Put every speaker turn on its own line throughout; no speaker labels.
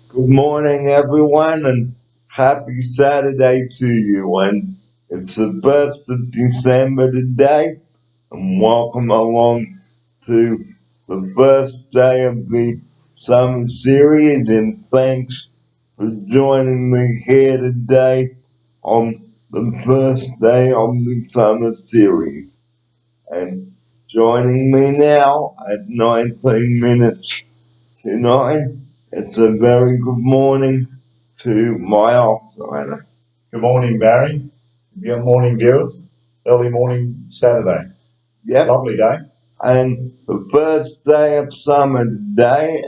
Good morning, everyone, and happy Saturday to you. And it's the 1st of December today, and welcome along to the first day of the summer series. And thanks for joining me here today on the first day of the summer series. And joining me now at 19 minutes to 9, it's a very good morning to my outsider.
Good morning, Barry. Good morning, viewers. Early morning Saturday.
Yep.
Lovely day.
And the first day of summer today,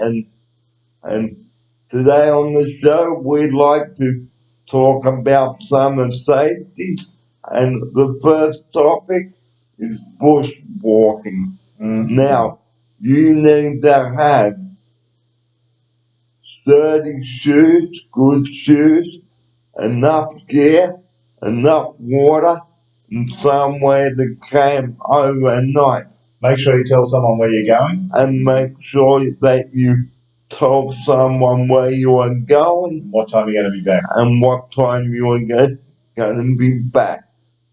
and today on the show we'd like to talk about summer safety. And the first topic is bushwalking. Now, you need to have sturdy shoes, good shoes, enough gear, enough water, and somewhere to camp overnight.
Make sure you tell someone where you're going.
And make sure that you tell someone where you are going.
What time you're going to be back.
And what time you are going to be back.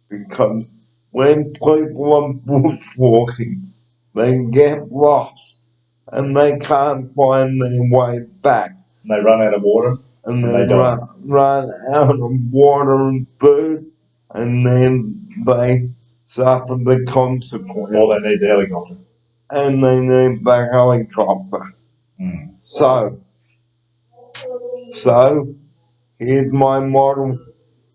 Because when people are bushwalking, they get lost and they can't find their way back.
And they run out of water.
And they run out of water and food, and then they suffer the consequences.
Or they need the helicopter.
And they need the helicopter. So here's my model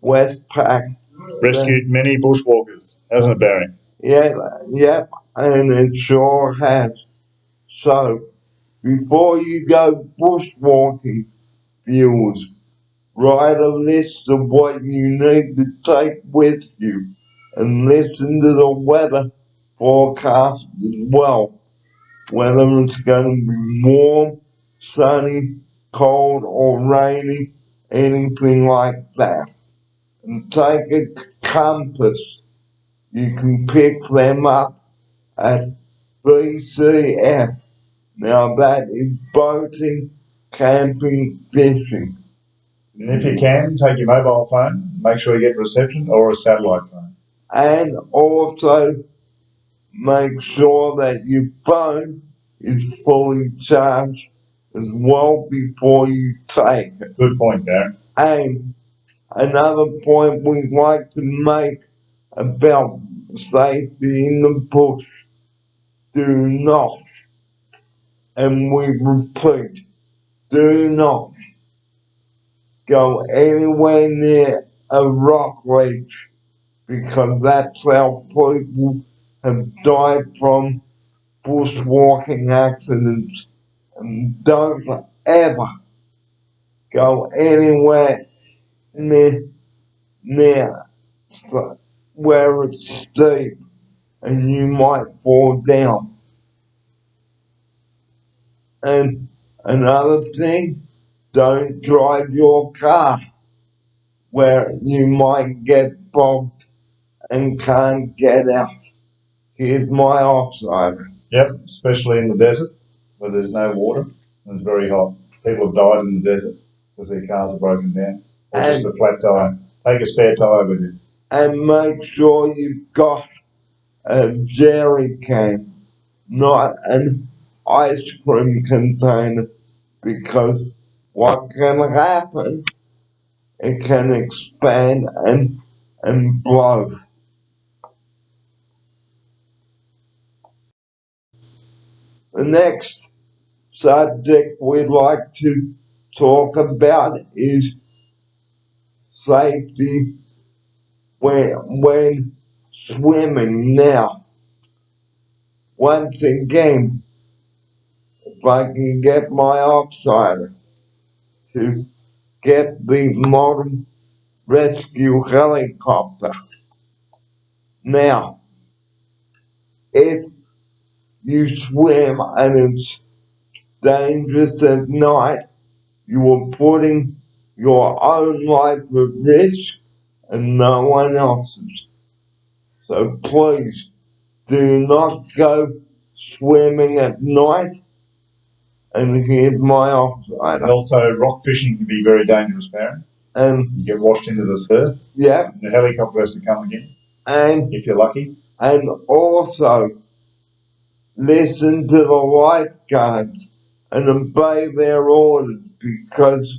Westpac.
Rescued many bushwalkers, hasn't it, Barry?
Yeah, and it sure has. So before you go bushwalking, viewers, write a list of what you need to take with you and listen to the weather forecast as well. Whether it's going to be warm, sunny, cold, or rainy, anything like that. And take a compass. You can pick them up at BCF. Now that is boating, camping, fishing.
And if you can, take your mobile phone, make sure you get reception, or a satellite phone.
And also make sure that your phone is fully charged as well before you take it.
Good point, Darren.
And another point we'd like to make about safety in the bush: do not, and we repeat, do not go anywhere near a rock ledge, because that's how people have died from bushwalking accidents. And don't ever go anywhere near where it's steep and you might fall down. And another thing, don't drive your car where you might get bogged and can't get out. Here's my outsider.
Yep, especially in the desert where there's no water and it's very hot. People have died in the desert because their cars are broken down. Or just a flat tyre. Take a spare tyre with you.
And make sure you've got a jerry can, not an ice cream container, because what can happen, it can expand and blow. The next subject we'd like to talk about is safety when swimming. Now, once again, if I can get my outsider to get the modern rescue helicopter. Now, if you swim and it's dangerous at night, you are putting your own life at risk and no one else's. So please do not go swimming at night and here's my
And
offside.
also, rock fishing can be very dangerous, Barry.
And
You get washed into the surf.
yeah,
And the helicopter has to come again,
and
if you're lucky.
and also listen to the lifeguards and obey their orders, because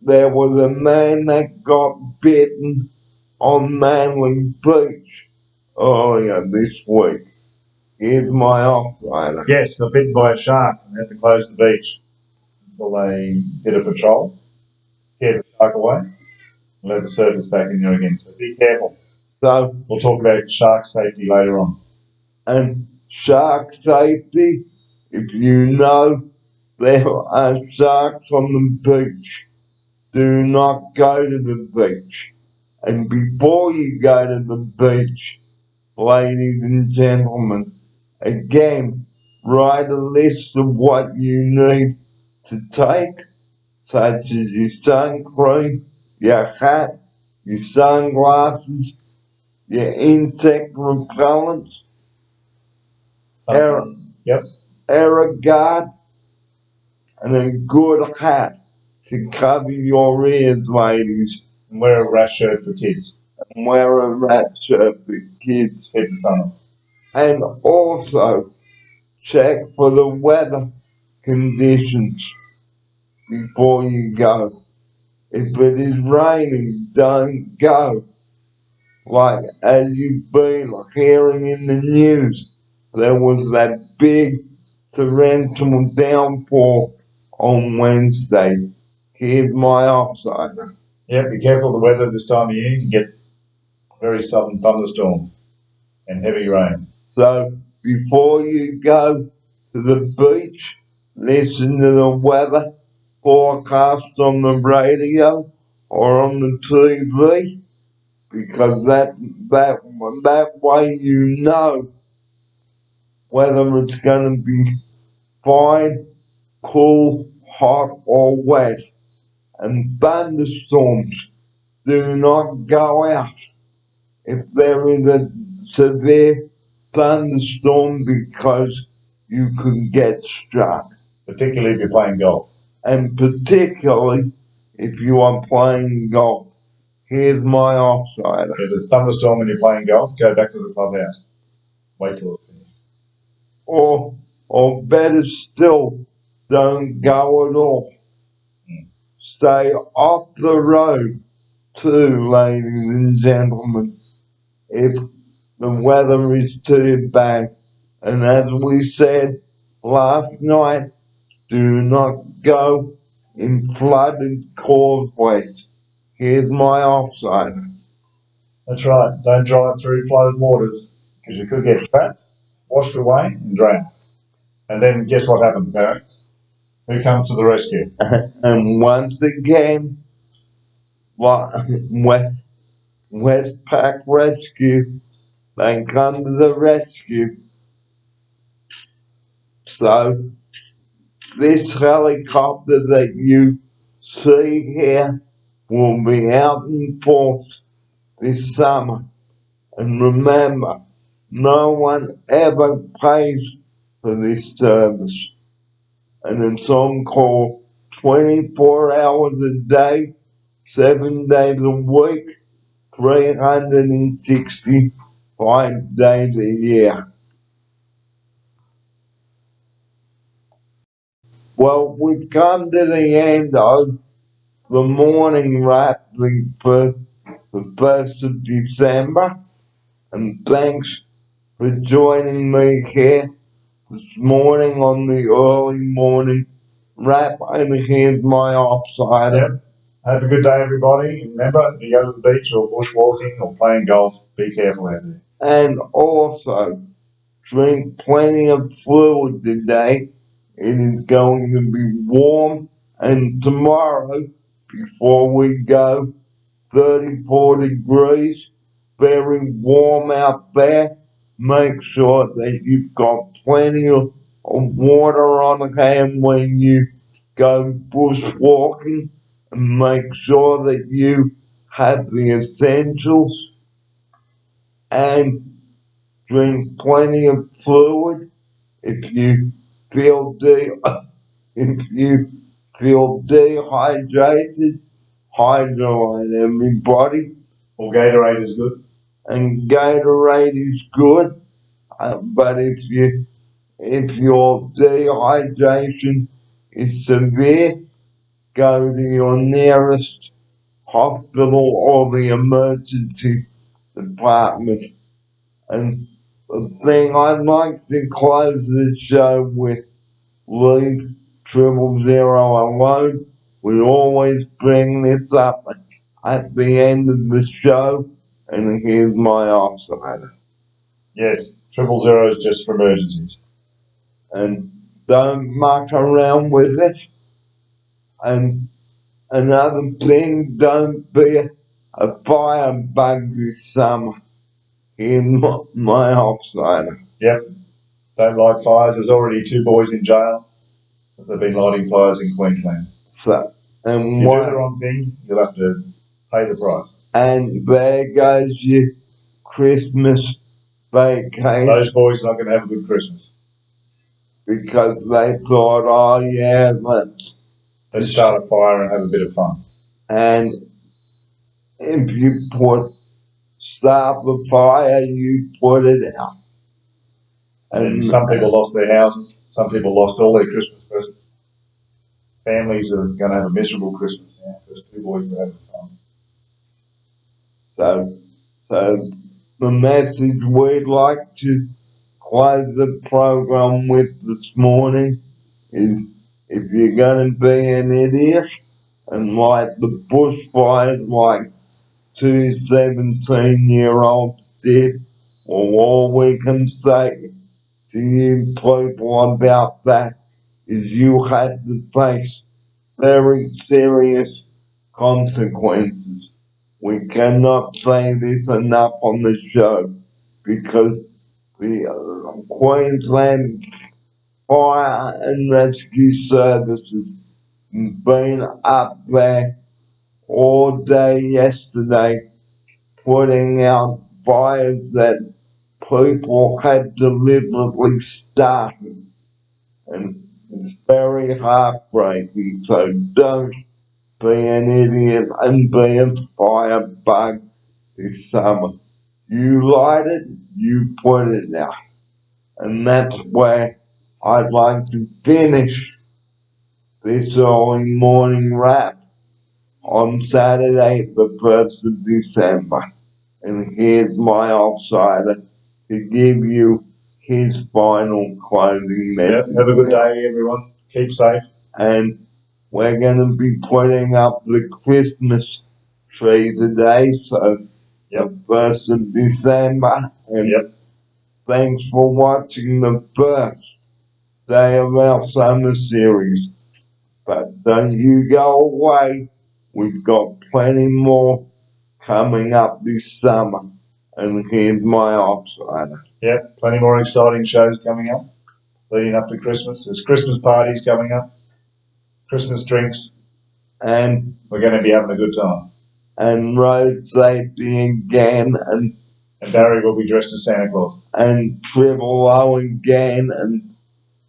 there was a man that got bitten on Manly Beach earlier this week. Here's my offsider.
Yes, got bitten by a shark and had to close the beach until they did a patrol, scared the shark away, and let the surfers back in there again. So be careful.
So,
We'll talk about shark safety later on.
and shark safety, if you know there are sharks on the beach, do not go to the beach. And before you go to the beach, ladies and gentlemen, again, write a list of what you need to take, such as your sun cream, your hat, your sunglasses, your insect repellents,
Yep.
Aerogard, and a good hat to cover your ears, ladies.
And wear a rash shirt for kids.
And wear a rat shirt for kids.
Keep the sun off.
And also check for the weather conditions before you go. If it is raining, don't go. Like as you've been hearing in the news, there was that big torrential downpour on Wednesday. Here's my offsider.
Yeah, be careful of the weather this time of year. You get very sudden thunderstorms and heavy rain.
So before you go to the beach, listen to the weather forecast on the radio or on the TV, because that way you know whether it's going to be fine, cool, hot, or wet. And thunderstorms, do not go out if there is a severe thunderstorm, because you could get struck.
Particularly if you're playing golf.
And particularly if you are playing golf. Here's my offsider.
If there's a thunderstorm when you're playing golf, go back to the clubhouse. Wait till it's finished.
Or better still, don't go at all. Stay off the road too, ladies and gentlemen, if the weather is too bad. And as we said last night, do not go in flooded causeways. Here's my offsider.
That's right. Don't drive through flooded waters, because you could get trapped, washed away, and drowned. And then guess what happens, Barry? Who comes to the rescue?
And once again, Westpac Rescue, they come to the rescue. So this helicopter that you see here will be out in force this summer. And remember, no one ever pays for this service. And it's on call 24 hours a day, 7 days a week, 365 days a year. Well, we've come to the end of the morning wrapping for the 1st of December, and thanks for joining me here this morning on the early morning wrap. And here's my offsider.
Yep. Have a good day, everybody. Remember, if you go to the beach or bushwalking or playing golf, be careful out there.
And also, drink plenty of fluid today. It is going to be warm, and tomorrow, before we go, 34 degrees, very warm out there. Make sure that you've got plenty of water on hand when you go bushwalking, and make sure that you have the essentials, and drink plenty of fluid. If you if you feel dehydrated, hydrate everybody.
Or Gatorade is good.
And Gatorade is good, but if your dehydration is severe, go to your nearest hospital or the emergency department. And the thing I'd like to close the show with, leave 000 alone. We always bring this up at the end of the show, and here's my offsider.
Yes, 000 is just for emergencies.
And don't muck around with it. And another thing, don't be a firebug this summer. Here's my offsider.
Yep, don't light fires. There's already 2 boys in jail because they've been lighting fires in Queensland.
So, and
if you do the wrong thing, you'll have to pay the price.
And there goes your Christmas vacation.
Those boys are not going to have a good Christmas.
Because they thought, oh yeah, let's
start a fire and have a bit of fun.
And if you start the fire, you put it out.
And some people lost their houses. Some people lost all their Christmas presents. Families are going to have a miserable Christmas now because 2 boys were having fun.
So the message we'd like to close the program with this morning is, if you're going to be an idiot and light the bushfires like 2 17-year-olds did, well, all we can say to you people about that is you have to face very serious consequences. We cannot say this enough on the show, because the Queensland Fire and Rescue Services have been up there all day yesterday putting out fires that people had deliberately started. And it's very heartbreaking, so don't be an idiot and be a firebug this summer. You light it, you put it out. And that's where I'd like to finish this early morning wrap on Saturday, the 1st of December. And here's my offsider to give you his final closing message.
Yep, have a good day, everyone. Keep safe.
And we're going to be putting up the Christmas tree today, so the 1st of December. And thanks for watching the first day of our summer series. But don't you go away. We've got plenty more coming up this summer. And here's my offsider.
Yep, plenty more exciting shows coming up, leading up to Christmas. There's Christmas parties coming up, Christmas drinks,
and
we're going to be having a good time.
And road safety again, and
Barry will be dressed as Santa Claus.
And 000 again, and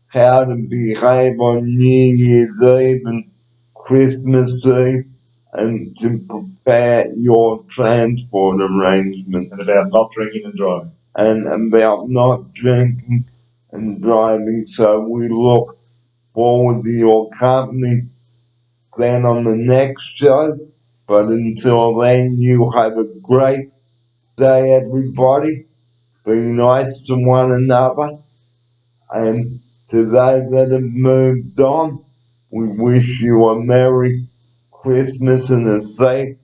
how to behave on New Year's Eve and Christmas Eve, and to prepare your transport arrangements.
And about not drinking and driving.
And about not drinking and driving. So we look forward to your company then on the next show. But until then, you have a great day, everybody. Be nice to one another. And to those that have moved on, we wish you a Merry Christmas and a safe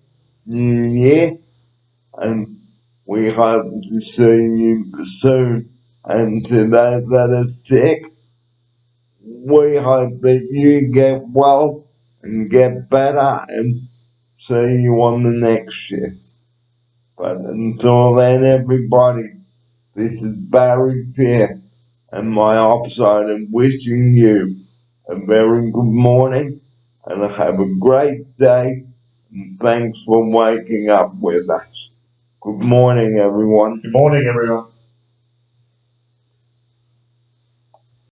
New Year. And we hope to see you soon. And to those that are sick, we hope that you get well and get better, and see you on the next shift. But until then, everybody, this is Barry Peer and my offsider wishing you a very good morning and have a great day, and thanks for waking up with us. Good morning, everyone.
Good morning, everyone.